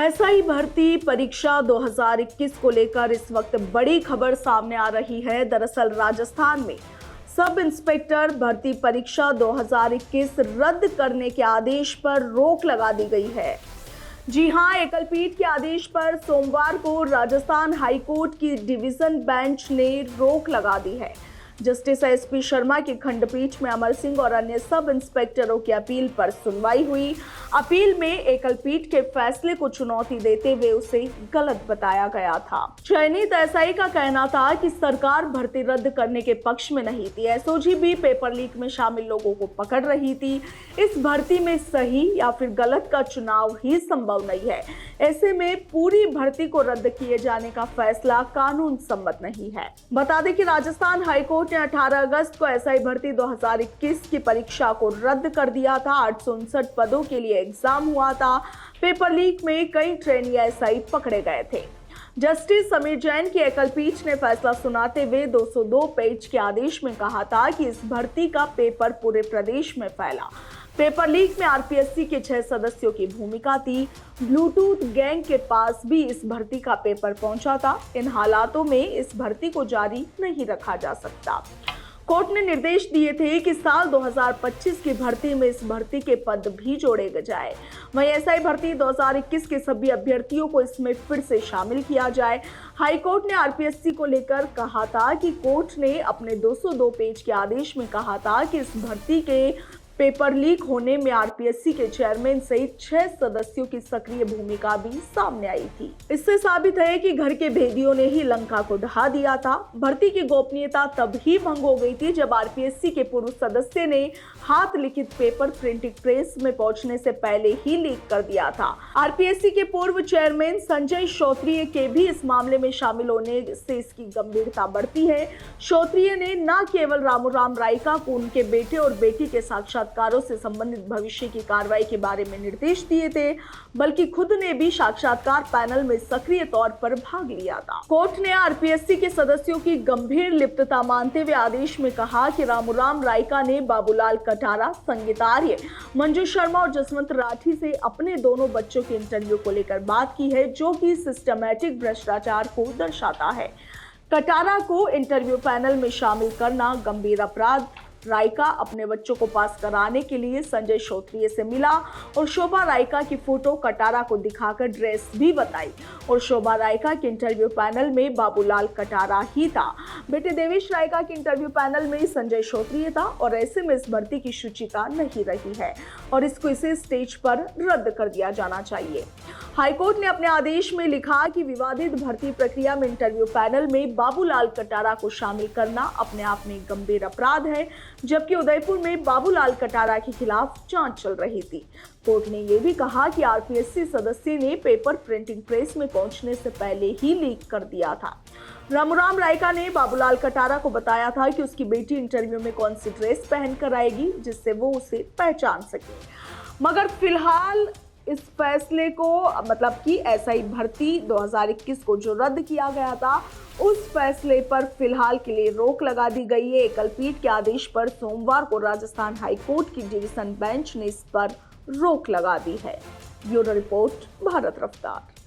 SI भर्ती परीक्षा 2021 को लेकर इस वक्त बड़ी खबर सामने आ रही है। दरअसल राजस्थान में सब इंस्पेक्टर भर्ती परीक्षा 2021 रद्द करने के आदेश पर रोक लगा दी गई है। जी हां, एकल पीठ के आदेश पर सोमवार को राजस्थान हाईकोर्ट की डिवीजन बेंच ने रोक लगा दी है। जस्टिस एसपी शर्मा की खंडपीठ में अमर सिंह और अन्य सब इंस्पेक्टरों की अपील पर सुनवाई हुई। अपील में एकल पीठ के फैसले को चुनौती देते हुए उसे गलत बताया गया था। चयनित एसआई का कहना था कि सरकार भर्ती रद्द करने के पक्ष में नहीं थी। एसओजी भी पेपर लीक में शामिल लोगों को पकड़ रही थी। इस भर्ती में सही या फिर गलत का चुनाव ही संभव नहीं है। ऐसे में पूरी भर्ती को रद्द किए जाने का फैसला कानून सम्मत नहीं है। बता दें कि राजस्थान हाईकोर्ट ने 18 अगस्त को एसआई भर्ती 2021 की परीक्षा को रद्द कर दिया था। 859 पदों के लिए एग्जाम हुआ था। पेपर लीक में कई ट्रेनी एसआई पकड़े गए थे। जस्टिस समीर जैन की एकल पीठ ने फैसला सुनाते हुए 202 पेज के आदेश में कहा था कि इस भर्ती का पेपर पूरे प्रदेश में फैला। पेपर लीक में आरपीएससी के 6 सदस्यों की भूमिका थी। ब्लूटूथ गैंग के पास भी इस भर्ती का पेपर पहुंचा था। इन हालातों में इस भर्ती को जारी नहीं रखा जा सकता। कोर्ट ने निर्देश दिए थे कि साल 2025 की भर्ती में इस भर्ती के पद भी जोड़े जाए। वहीं एसआई भर्ती 2021 के सभी अभ्यर्थियों को इसमें फिर से शामिल किया जाए। हाईकोर्ट ने आरपीएससी को लेकर कहा था कि कोर्ट ने अपने 202 पेज के आदेश में कहा था कि इस भर्ती के पेपर लीक होने में आरपीएससी के चेयरमैन सहित 6 सदस्यों की सक्रिय भूमिका भी सामने आई थी। इससे साबित है कि घर के भेदियों ने ही लंका को ढहा दिया था। भर्ती की गोपनीयता तब ही भंग हो गई थी जब आरपीएससी के पूर्व सदस्य ने हाथ लिखित पेपर प्रिंटिंग प्रेस में पहुंचने से पहले ही लीक कर दिया था। आरपीएससी के पूर्व चेयरमैन संजय श्रोत्रिय के भी इस मामले में शामिल होने से इसकी गंभीरता बढ़ती है। श्रोत्रिय ने न केवल रामूराम राइका को उनके बेटे और बेटी के साक्षात्कारों से संबंधित भविष्य की कार्रवाई के बारे में निर्देश दिए थे, बल्कि खुद ने भी साक्षात्कार पैनल में सक्रिय तौर पर भाग लिया था। कोर्ट ने आरपीएससी के सदस्यों की गंभीर लिप्तता मानते हुए आदेश में कहा कि रामूराम राइका ने बाबूलाल कटारा, संगीता आर्य, मंजू शर्मा और जसवंत राठी से अपने दोनों बच्चों के इंटरव्यू को लेकर बात की है, जो कि सिस्टमैटिक भ्रष्टाचार को दर्शाता है। कटारा को इंटरव्यू पैनल में शामिल करना गंभीर अपराध। राइका अपने बच्चों को पास कराने के लिए संजय श्रोत्रिय से मिला और शोभा राइका की फोटो कटारा को दिखाकर ड्रेस भी बताई और शोभा राइका के इंटरव्यू पैनल में बाबूलाल कटारा ही था। बेटे देवेश राइका के इंटरव्यू पैनल में संजय श्रोत्रिय था और ऐसे में इस भर्ती की सूचिका नहीं रही है और इसको इसे स्टेज पर रद्द कर दिया जाना चाहिए। हाईकोर्ट ने अपने आदेश में लिखा कि विवादित भर्ती प्रक्रिया में इंटरव्यू पैनल में बाबूलाल कटारा को शामिल करना अपने आप में गंभीर अपराध है, जबकि उदयपुर में बाबूलाल कटारा के खिलाफ जांच चल रही थी। कोर्ट ने यह भी कहा कि आरपीएससी सदस्य ने पेपर प्रिंटिंग प्रेस में पहुंचने से पहले ही लीक कर दिया था। रामूराम राइका ने बाबूलाल कटारा को बताया था कि उसकी बेटी इंटरव्यू में कौन सी ड्रेस पहनकर आएगी जिससे वो उसे पहचान सके। मगर फिलहाल इस फैसले को मतलब कि एसआई भर्ती 2021 को जो रद्द किया गया था, उस फैसले पर फिलहाल के लिए रोक लगा दी गई है। एकल पीठ के आदेश पर सोमवार को राजस्थान हाईकोर्ट की डिवीजन बेंच ने इस पर रोक लगा दी है। ब्यूरो रिपोर्ट, भारत रफ्तार।